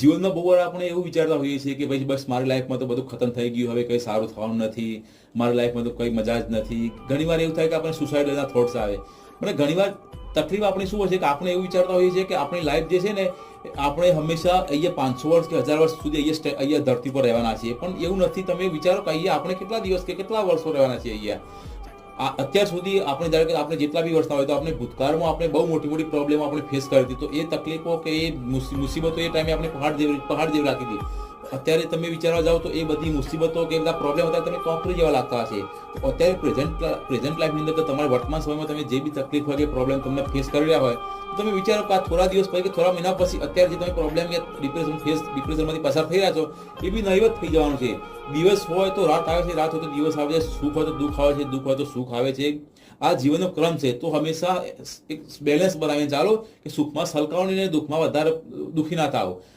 જીવનમાં બહુ વાર આપણે એવું વિચારતા હોઈએ છીએ કે ભાઈ બસ મારી લાઈફમાં તો બધું ખતમ થઈ ગયું, હવે કંઈ સારું થવાનું નથી, મારી લાઈફમાં તો કંઈ મજા જ નથી. ઘણીવાર એવું થાય કે આપણે સુસાઇડના થોટ્સ આવે. મને ઘણીવાર તકલીફ આપણી શું હોય છે કે આપણે એવું વિચારતા હોઈએ છીએ કે આપણી લાઈફ જે છે ને, આપણે હંમેશા અહીંયા 500 વર્ષ કે 1000 વર્ષ સુધી અહીંયા ધરતી પર રહેવાના છીએ, પણ એવું નથી. તમે વિચારો કે અહીંયા આપણે કેટલા દિવસ કે કેટલા વર્ષો રહેવાના છીએ અહીંયા. અત્યાર સુધી આપણે ધારો કે આપણે જેટલા બી વર્ષના હોય તો આપણે ભૂતકાળમાં આપણે બહુ મોટી મોટી પ્રોબ્લેમ આપણે ફેસ કરી હતી, તો એ તકલીફો કે એ મુસીબતો એ ટાઈમે આપણે પહાડ જેવી રાખી હતી. અત્યારે તમે વિચારવા જાઓ તો એ બધી મુસીબતો કે બધા પ્રોબ્લેમ હતા તમે કોન્ક્રી જેવા લાગતા હશે. તો અત્યારે પ્રેઝન્ટ લાઈફની અંદર તમારા વર્તમાન સમયમાં તમે જે બી તકલીફ હોય કે પ્રોબ્લેમ તમને ફેસ કરી રહ્યા હોય, તો તમે વિચારો કે આ થોડા દિવસ પછી કે થોડા મહિના પછી અત્યારે જે તમે પ્રોબ્લેમ કે ડિપ્રેશનમાંથી પસાર થઈ રહ્યા છો એ બી નહીવત થઈ જવાનું છે. દિવસ હોય તો રાત આવે છે, રાત હોય તો દિવસ આવે છે, સુખ હોય તો દુઃખ આવે છે, દુઃખ હોય તો સુખ આવે છે. આ જીવનનો ક્રમ છે. તો હંમેશા એક બેલેન્સ બનાવીને ચાલો કે સુખમાં સલકાવો નહીં, દુઃખમાં વધારે દુઃખી ના થાઓ.